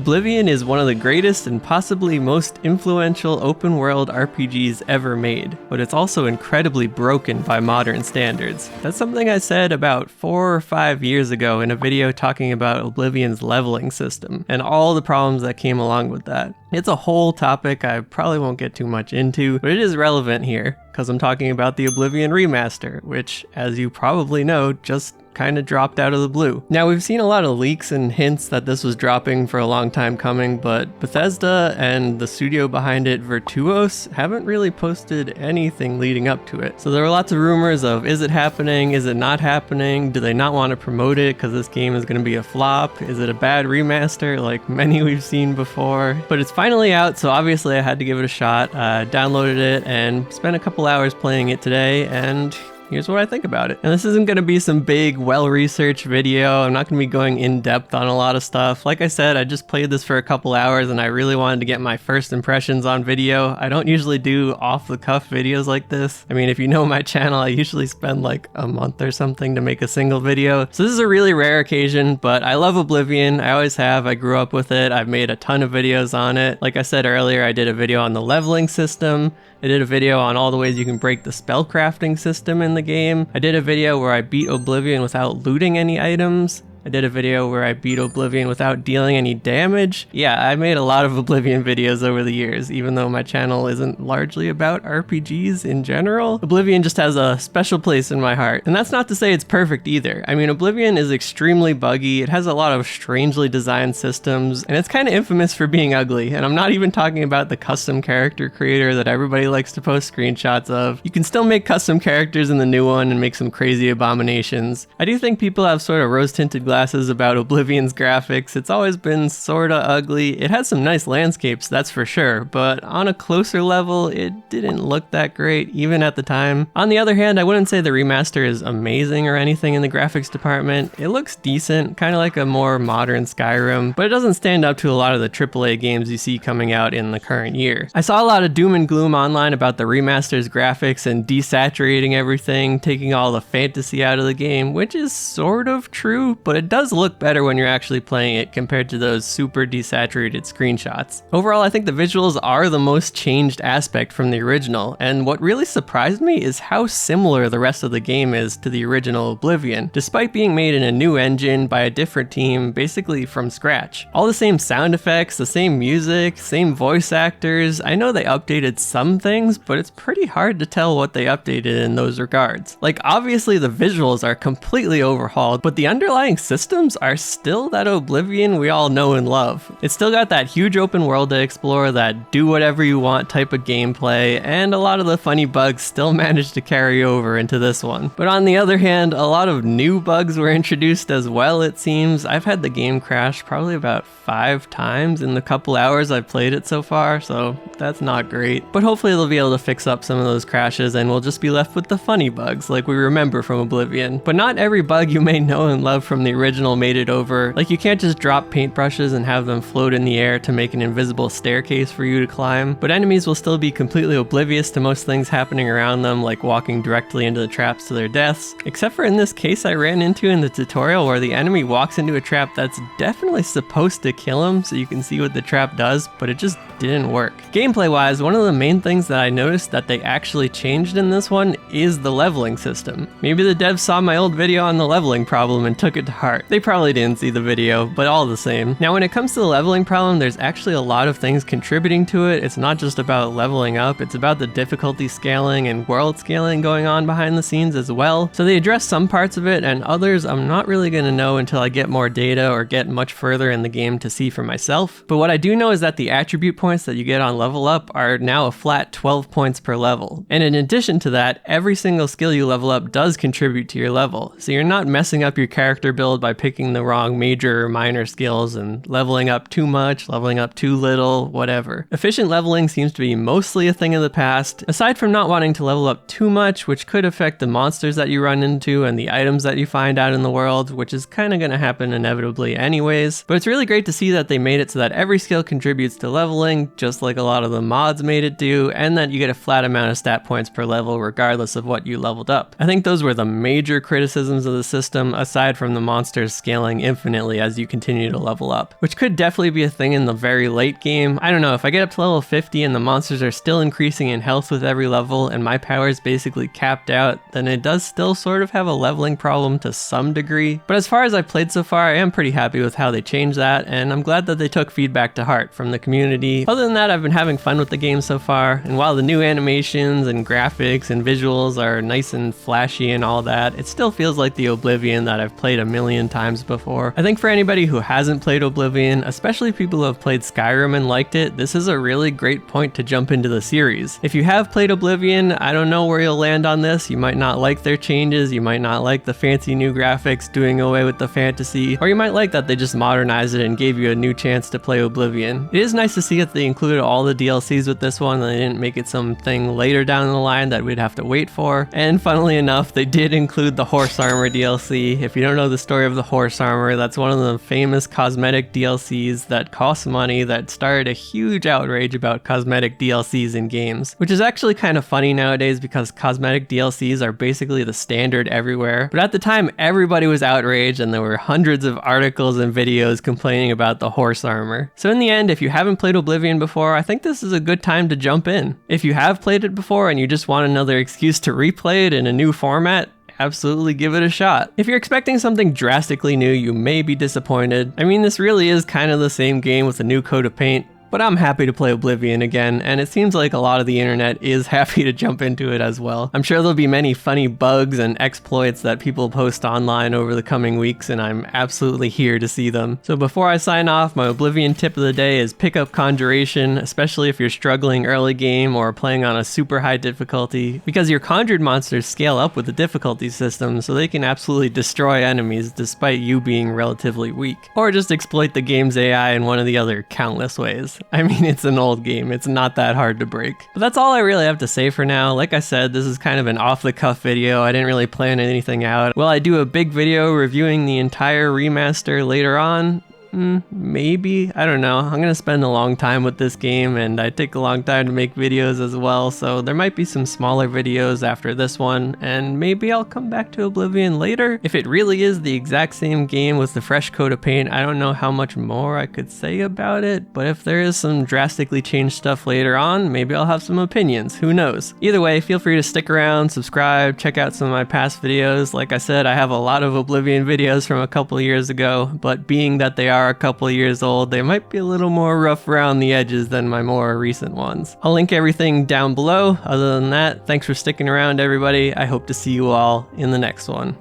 Oblivion is one of the greatest and possibly most influential open world RPGs ever made, but it's also incredibly broken by modern standards. That's something I said about 4 or 5 years ago in a video talking about Oblivion's leveling system, and all the problems that came along with that. It's a whole topic I probably won't get too much into, but it is relevant here, because I'm talking about the Oblivion remaster, which, as you probably know, just kind of dropped out of the blue. Now, we've seen a lot of leaks and hints that this was dropping for a long time coming, but Bethesda and the studio behind it, Virtuos, haven't really posted anything leading up to it. So there were lots of rumors of, is it happening? Is it not happening? Do they not want to promote it because this game is going to be a flop? Is it a bad remaster like many we've seen before? But it's finally out, so obviously I had to give it a shot. Downloaded it and spent a couple hours playing it today, and here's what I think about it. And this isn't going to be some big, well-researched video. I'm not going to be going in-depth on a lot of stuff. Like I said, I just played this for a couple hours and I really wanted to get my first impressions on video. I don't usually do off-the-cuff videos like this. I mean, if you know my channel, I usually spend like a month or something to make a single video. So this is a really rare occasion, but I love Oblivion. I always have. I grew up with it. I've made a ton of videos on it. Like I said earlier, I did a video on the leveling system. I did a video on all the ways you can break the spellcrafting system in the game. I did a video where I beat Oblivion without looting any items. I did a video where I beat Oblivion without dealing any damage. Yeah, I made a lot of Oblivion videos over the years, even though my channel isn't largely about RPGs in general. Oblivion just has a special place in my heart. And that's not to say it's perfect either. I mean, Oblivion is extremely buggy, it has a lot of strangely designed systems, and it's kind of infamous for being ugly. And I'm not even talking about the custom character creator that everybody likes to post screenshots of. You can still make custom characters in the new one and make some crazy abominations. I do think people have sort of rose-tinted glasses about Oblivion's graphics. It's always been sorta ugly. It has some nice landscapes, that's for sure, but on a closer level, it didn't look that great, even at the time. On the other hand, I wouldn't say the remaster is amazing or anything in the graphics department. It looks decent, kind of like a more modern Skyrim, but it doesn't stand up to a lot of the AAA games you see coming out in the current year. I saw a lot of doom and gloom online about the remaster's graphics and desaturating everything, taking all the fantasy out of the game, which is sort of true, but it does look better when you're actually playing it compared to those super desaturated screenshots. Overall, I think the visuals are the most changed aspect from the original, and what really surprised me is how similar the rest of the game is to the original Oblivion, despite being made in a new engine by a different team, basically from scratch. All the same sound effects, the same music, same voice actors. I know they updated some things, but it's pretty hard to tell what they updated in those regards. Like, obviously the visuals are completely overhauled, but the underlying systems are still that Oblivion we all know and love. It's still got that huge open world to explore, that do whatever you want type of gameplay, and a lot of the funny bugs still managed to carry over into this one. But on the other hand, a lot of new bugs were introduced as well, it seems. I've had the game crash probably about 5 times in the couple hours I've played it so far, so that's not great. But hopefully they'll be able to fix up some of those crashes and we'll just be left with the funny bugs like we remember from Oblivion. But not every bug you may know and love from the original made it over. Like, you can't just drop paintbrushes and have them float in the air to make an invisible staircase for you to climb, but enemies will still be completely oblivious to most things happening around them, like walking directly into the traps to their deaths, except for in this case I ran into in the tutorial where the enemy walks into a trap that's definitely supposed to kill him so you can see what the trap does, but it just didn't work. Gameplay wise, one of the main things that I noticed that they actually changed in this one is the leveling system. Maybe the devs saw my old video on the leveling problem and took it to heart. They probably didn't see the video, but all the same. Now, when it comes to the leveling problem, there's actually a lot of things contributing to it. It's not just about leveling up, it's about the difficulty scaling and world scaling going on behind the scenes as well. So they address some parts of it, and others I'm not really going to know until I get more data or get much further in the game to see for myself. But what I do know is that the attribute points that you get on level up are now a flat 12 points per level. And in addition to that, every single skill you level up does contribute to your level. So you're not messing up your character build by picking the wrong major or minor skills and leveling up too much, leveling up too little, whatever. Efficient leveling seems to be mostly a thing of the past, aside from not wanting to level up too much, which could affect the monsters that you run into and the items that you find out in the world, which is kind of going to happen inevitably anyways. But it's really great to see that they made it so that every skill contributes to leveling, just like a lot of the mods made it do, and that you get a flat amount of stat points per level regardless of what you leveled up. I think those were the major criticisms of the system, aside from the monster monsters scaling infinitely as you continue to level up, which could definitely be a thing in the very late game. I don't know, if I get up to level 50 and the monsters are still increasing in health with every level and my power is basically capped out, then it does still sort of have a leveling problem to some degree. But as far as I've played so far, I am pretty happy with how they changed that, and I'm glad that they took feedback to heart from the community. Other than that, I've been having fun with the game so far, and while the new animations and graphics and visuals are nice and flashy and all that, it still feels like the Oblivion that I've played a million times before. I think for anybody who hasn't played Oblivion, especially people who have played Skyrim and liked it, this is a really great point to jump into the series. If you have played Oblivion, I don't know where you'll land on this. You might not like their changes, you might not like the fancy new graphics doing away with the fantasy, or you might like that they just modernized it and gave you a new chance to play Oblivion. It is nice to see that they included all the DLCs with this one and they didn't make it something later down the line that we'd have to wait for. And funnily enough, they did include the horse armor DLC. If you don't know the story of the horse armor, that's one of the famous cosmetic DLCs that cost money that started a huge outrage about cosmetic DLCs in games, which is actually kind of funny nowadays because cosmetic DLCs are basically the standard everywhere. But at the time, everybody was outraged and there were hundreds of articles and videos complaining about the horse armor. So in the end, if you haven't played Oblivion before, I think this is a good time to jump in. If you have played it before and you just want another excuse to replay it in a new format, absolutely give it a shot. If you're expecting something drastically new, you may be disappointed. I mean, this really is kind of the same game with a new coat of paint. But I'm happy to play Oblivion again, and it seems like a lot of the internet is happy to jump into it as well. I'm sure there'll be many funny bugs and exploits that people post online over the coming weeks, and I'm absolutely here to see them. So before I sign off, my Oblivion tip of the day is pick up Conjuration, especially if you're struggling early game or playing on a super high difficulty, because your conjured monsters scale up with the difficulty system, so they can absolutely destroy enemies despite you being relatively weak. Or just exploit the game's AI in one of the other countless ways. I mean, it's an old game, it's not that hard to break. But that's all I really have to say for now. Like I said, this is kind of an off-the-cuff video. I didn't really plan anything out. Will I do a big video reviewing the entire remaster later on? Maybe, I don't know. I'm gonna spend a long time with this game and I take a long time to make videos as well, so there might be some smaller videos after this one, and maybe I'll come back to Oblivion later. If it really is the exact same game with the fresh coat of paint, I don't know how much more I could say about it, but if there is some drastically changed stuff later on, maybe I'll have some opinions, who knows. Either way, feel free to stick around, subscribe, check out some of my past videos. Like I said, I have a lot of Oblivion videos from a couple years ago, but being that they are a couple years old, they might be a little more rough around the edges than my more recent ones. I'll link everything down below. Other than that, thanks for sticking around, everybody. I hope to see you all in the next one.